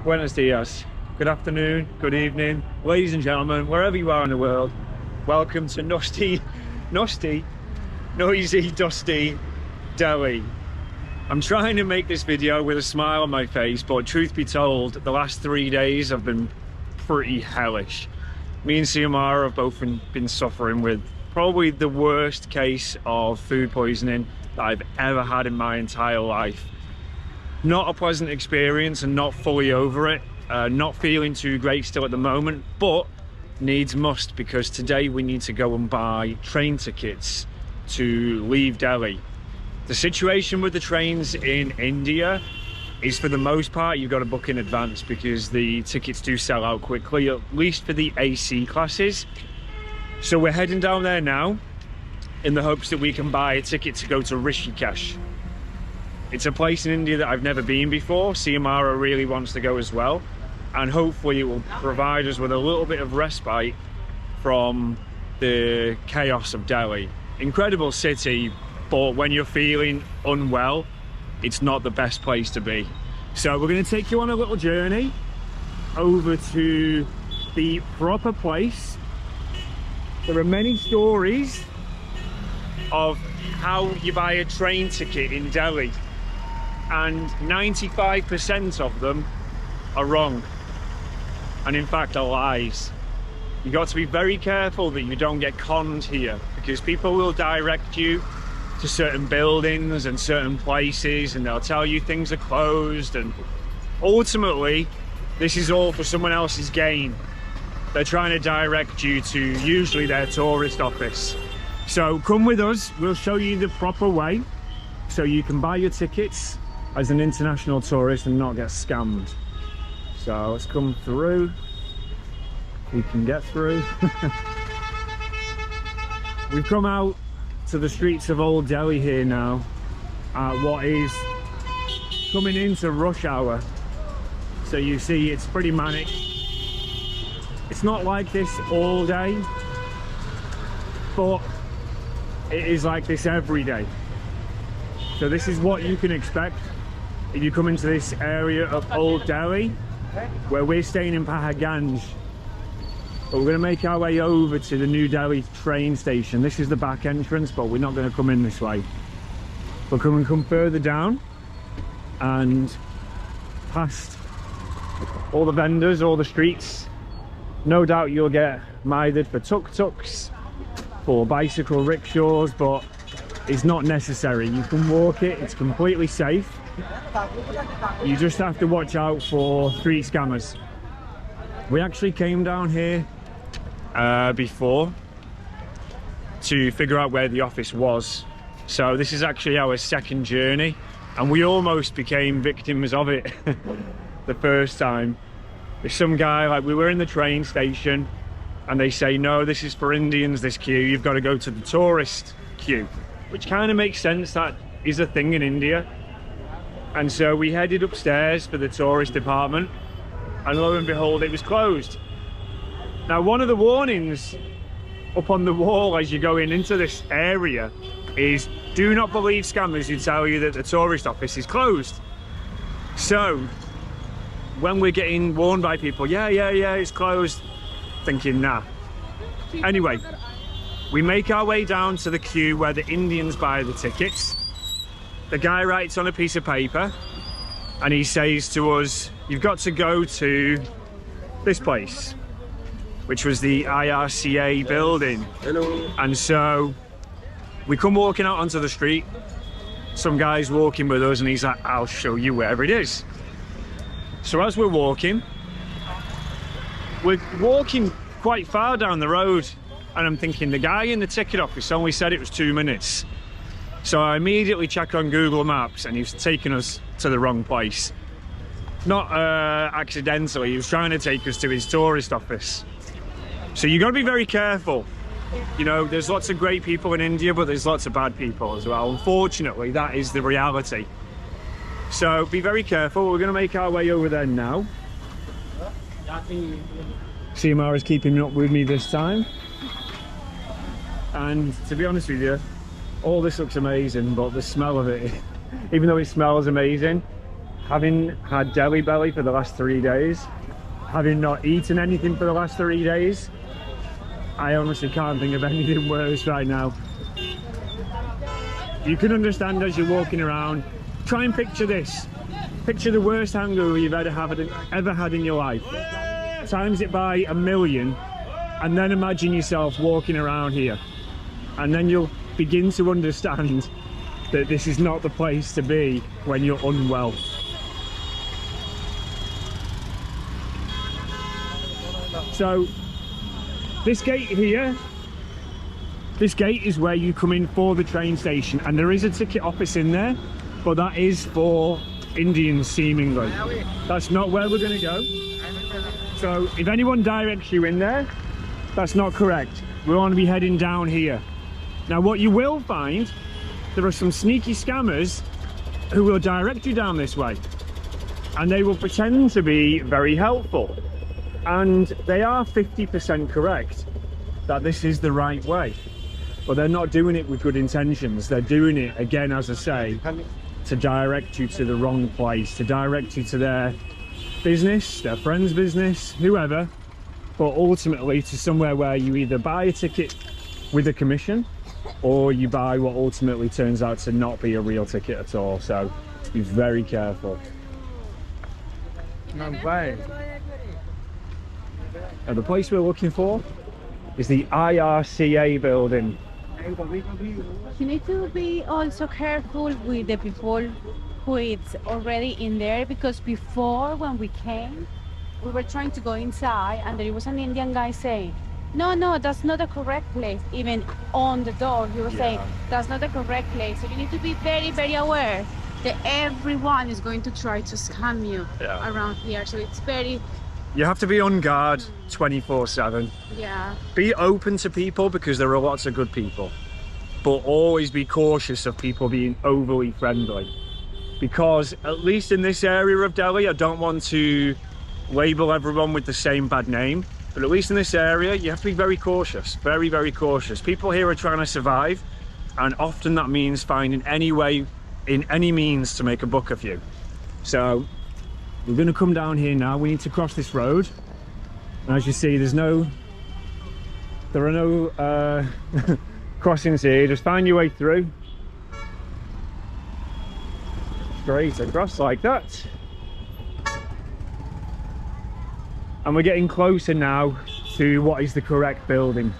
Buenos dias. Good afternoon, good evening, ladies and gentlemen, wherever you are in the world. Welcome to noisy, dusty Delhi. I'm trying to make this video with a smile on my face, but truth be told, the last 3 days have been pretty hellish. Me and Siamara have both been suffering with probably the worst case of food poisoning that I've ever had in my entire life. Not a pleasant experience and not fully over it. Not feeling too great still at the moment, but needs must, because today we need to go and buy train tickets to leave Delhi. The situation with the trains in India is, for the most part, you've got to book in advance because the tickets do sell out quickly, at least for the AC classes. So we're heading down there now in the hopes that we can buy a ticket to go to Rishikesh. It's a place in India that I've never been before. Siamara really wants to go as well, and hopefully it will provide us with a little bit of respite from the chaos of Delhi. Incredible city, but when you're feeling unwell, it's not the best place to be. So we're going to take you on a little journey over to the proper place. There are many stories of how you buy a train ticket in Delhi, and 95% of them are wrong, and in fact are lies. You got to be very careful that you don't get conned here, because people will direct you to certain buildings and certain places, and they'll tell you things are closed, and ultimately this is all for someone else's gain. They're trying to direct you to usually their tourist office. So come with us, we'll show you the proper way so you can buy your tickets as an international tourist and not get scammed. So let's come through. We can get through. We've come out to the streets of Old Delhi here now, at what is coming into rush hour. So you see it's pretty manic. It's not like this all day, but it is like this every day. So this is what you can expect if you come into this area of Old Delhi, where we're staying in Pahaganj. But we're going to make our way over to the New Delhi train station. This is the back entrance, but we're not going to come in this way. We'll come further down and past all the vendors, all the streets. No doubt you'll get mithered for tuk-tuks, for bicycle rickshaws, but it's not necessary. You can walk it, it's completely safe. You just have to watch out for street scammers. We actually came down here before to figure out where the office was. So this is actually our second journey, and we almost became victims of it the first time. There's some guy, like, we were in the train station and they say, no, this is for Indians, this queue, you've got to go to the tourist queue, which kind of makes sense. That is a thing in India. And so we headed upstairs for the tourist department, and lo and behold, it was closed. Now, one of the warnings up on the wall as you're going into this area is, do not believe scammers who tell you that the tourist office is closed. So when we're getting warned by people, yeah, it's closed, thinking, nah. Anyway, we make our way down to the queue where the Indians buy the tickets. The guy writes on a piece of paper and he says to us, you've got to go to this place, which was the IRCA building. Hello. And so we come walking out onto the street. Some guy's walking with us and he's like, I'll show you where it is. So as we're walking quite far down the road, and I'm thinking, the guy in the ticket office only said it was 2 minutes. So I immediately check on Google Maps and he was taking us to the wrong place. Not accidentally, he was trying to take us to his tourist office. So you got to be very careful. You know, there's lots of great people in India, but there's lots of bad people as well. Unfortunately, that is the reality. So be very careful. We're going to make our way over there now. Siamara is keeping up with me this time. And to be honest with you, all this looks amazing, but the smell of it, even though it smells amazing, having had deli belly for the last 3 days, having not eaten anything for the last 3 days, I honestly can't think of anything worse right now. You can understand as you're walking around. Try and picture this. Picture the worst hangover you've ever had in your life. Times it by 1,000,000, and then imagine yourself walking around here. And then you'll begin to understand that this is not the place to be when you're unwell. So, this gate here, this gate is where you come in for the train station, and there is a ticket office in there, but that is for Indians seemingly. That's not where we're going to go. So if anyone directs you in there, that's not correct. We want to be heading down here. Now what you will find, there are some sneaky scammers who will direct you down this way, and they will pretend to be very helpful, and they are 50% correct that this is the right way, but they're not doing it with good intentions. They're doing it, again, as I say, to direct you to the wrong place, to direct you to their business, their friend's business, whoever, but ultimately to somewhere where you either buy a ticket with a commission, or you buy what ultimately turns out to not be a real ticket at all. So be very careful. No way. Now, the place we're looking for is the IRCA building. You need to be also careful with the people who is already in there, because before, when we came, we were trying to go inside and there was an Indian guy saying, no, that's not the correct place. Even on the door he was saying that's not the correct place. So you need to be very, very aware that everyone is going to try to scam you around here. So it's very, you have to be on guard 24/7. yeah, be open to people, because there are lots of good people, but always be cautious of people being overly friendly, because at least in this area of Delhi, I don't want to label everyone with the same bad name, but at least in this area you have to be very cautious, very, very cautious. People here are trying to survive, and often that means finding any way, in any means, to make a buck of you. So we're going to come down here now. We need to cross this road, and as you see, there are no crossings here. Just find your way through, straight across like that. And we're getting closer now to what is the correct building.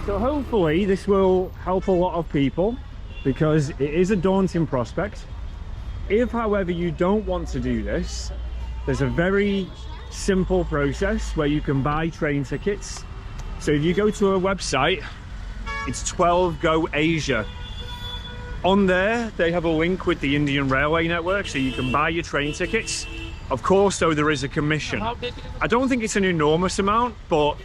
So hopefully this will help a lot of people, because it is a daunting prospect. If, however, you don't want to do this, there's a very simple process where you can buy train tickets. So if you go to a website, it's 12 Go Asia. On there, they have a link with the Indian Railway Network, so you can buy your train tickets. Of course, though, there is a commission. I don't think it's an enormous amount, but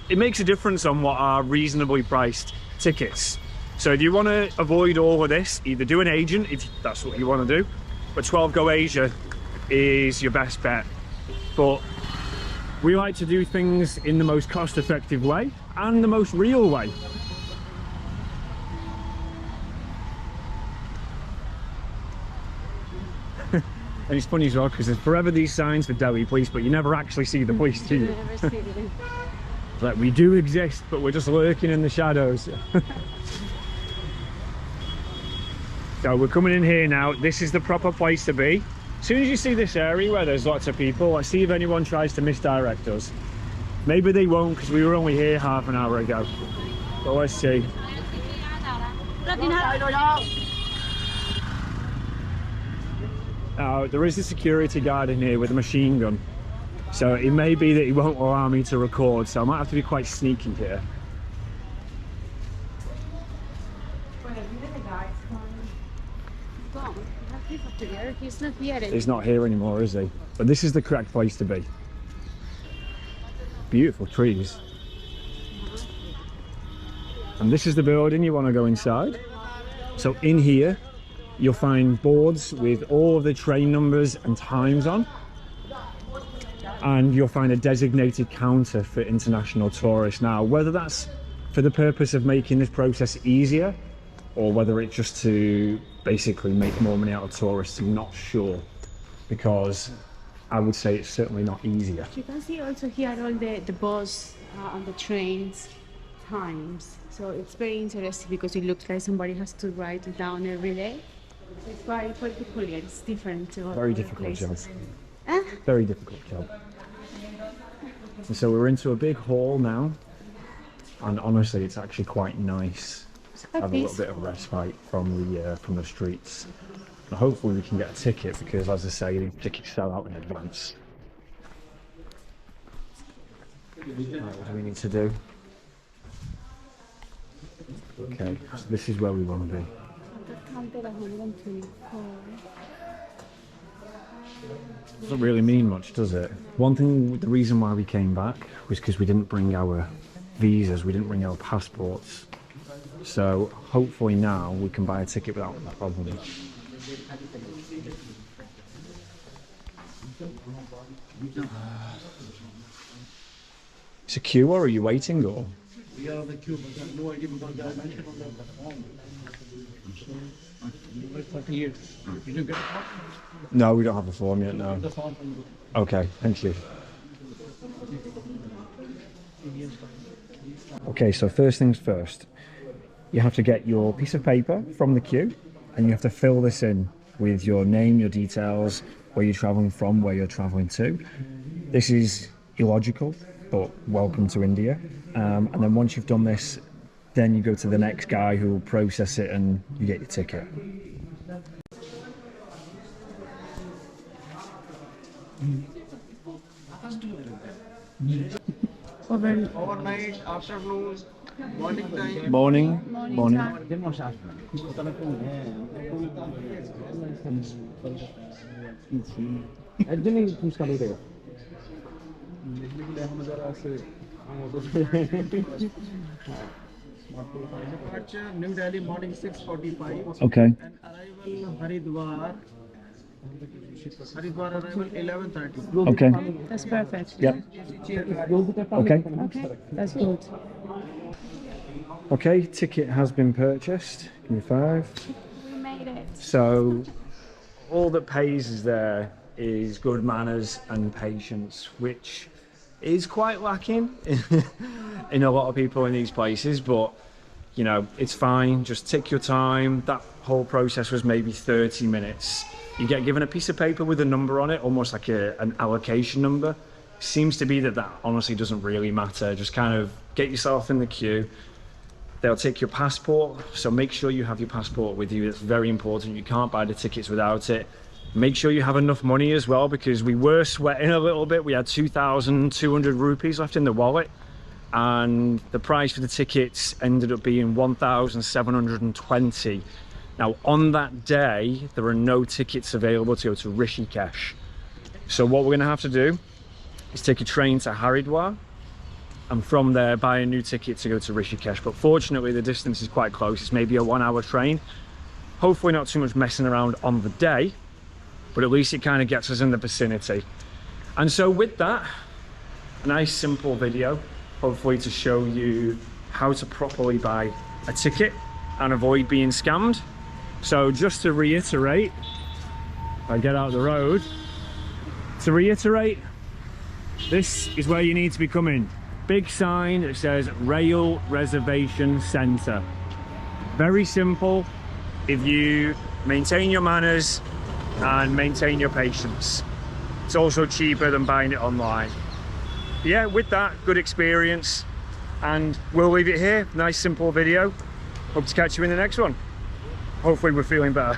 it makes a difference on what are reasonably priced tickets. So if you want to avoid all of this, either do an agent if that's what you want to do, but 12 Go Asia is your best bet. But we like to do things in the most cost-effective way and the most real way. And it's funny as well, because there's forever these signs for Delhi police, but you never actually see the police, do you? never see it. Like, we do exist, but we're just lurking in the shadows. So we're coming in here now. This is the proper place to be. As soon as you see this area where there's lots of people, let's see if anyone tries to misdirect us. Maybe they won't, because we were only here half an hour ago. But let's see. Now, there is a security guard in here with a machine gun, so it may be that he won't allow me to record, so I might have to be quite sneaky here. He's not here anymore, is he? But this is the correct place to be. Beautiful trees. And this is the building you want to go inside. So in here, you'll find boards with all of the train numbers and times on. And you'll find a designated counter for international tourists. Now, whether that's for the purpose of making this process easier, or whether it's just to basically make more money out of tourists. I'm not sure, because I would say it's certainly not easier. You can see also here all the bus and the trains times. So it's very interesting because it looks like somebody has to write it down every day. It's quite peculiar. It's different to Very other difficult job. places. Very difficult job. And so we're into a big hall now, and honestly, it's actually quite nice to have a little bit of respite from the streets. And hopefully we can get a ticket, because as I say, the tickets sell out in advance. Right, what do we need to do? Okay, so this is where we want to be. Doesn't really mean much, does it? One thing, the reason why we came back was because we didn't bring our visas, we didn't bring our passports. So hopefully now we can buy a ticket without a problem. It's a queue, or are you waiting, or? We are on the queue, but I have no idea because they are mentioned on the form. 30 years. Did you get a form? No, we don't have a form yet, no. The form. Okay, thank you. Okay, so first things first. You have to get your piece of paper from the queue, and you have to fill this in with your name, your details, where you're traveling from, where you're traveling to. This is illogical, but welcome to India. And then once you've done this, then you go to the next guy who will process it and you get your ticket. Overnight, afternoon, morning time. Morning. Morning time. Departure New Delhi morning 6:45. Okay. And arrival Haridwar arrival 11:30. Okay. That's perfect. Yep. Okay. Okay, that's good. Okay, ticket has been purchased. Give me 5. We made it. So all that pays is there is good manners and patience, which is quite lacking in a lot of people in these places, but you know, it's fine. Just take your time. That whole process was maybe 30 minutes. You get given a piece of paper with a number on it, almost like an allocation number. Seems to be that honestly doesn't really matter. Just kind of get yourself in the queue. They'll take your passport, so make sure you have your passport with you. It's very important. You can't buy the tickets without it. Make sure you have enough money as well, because we were sweating a little bit. We had 2,200 rupees left in the wallet, and the price for the tickets ended up being 1,720. Now on that day, there are no tickets available to go to Rishikesh. So what we're gonna have to do is take a train to Haridwar, and from there buy a new ticket to go to Rishikesh. But fortunately the distance is quite close. It's maybe a 1-hour train. Hopefully not too much messing around on the day, but at least it kind of gets us in the vicinity. And so with that, a nice simple video, hopefully to show you how to properly buy a ticket and avoid being scammed. So just to reiterate, if I get out of the road, to reiterate, this is where you need to be coming. Big sign that says Rail Reservation Centre. Very simple. If you maintain your manners and maintain your patience, it's also cheaper than buying it online. Yeah, with that, good experience, and we'll leave it here. Nice simple video. Hope to catch you in the next one. Hopefully we're feeling better.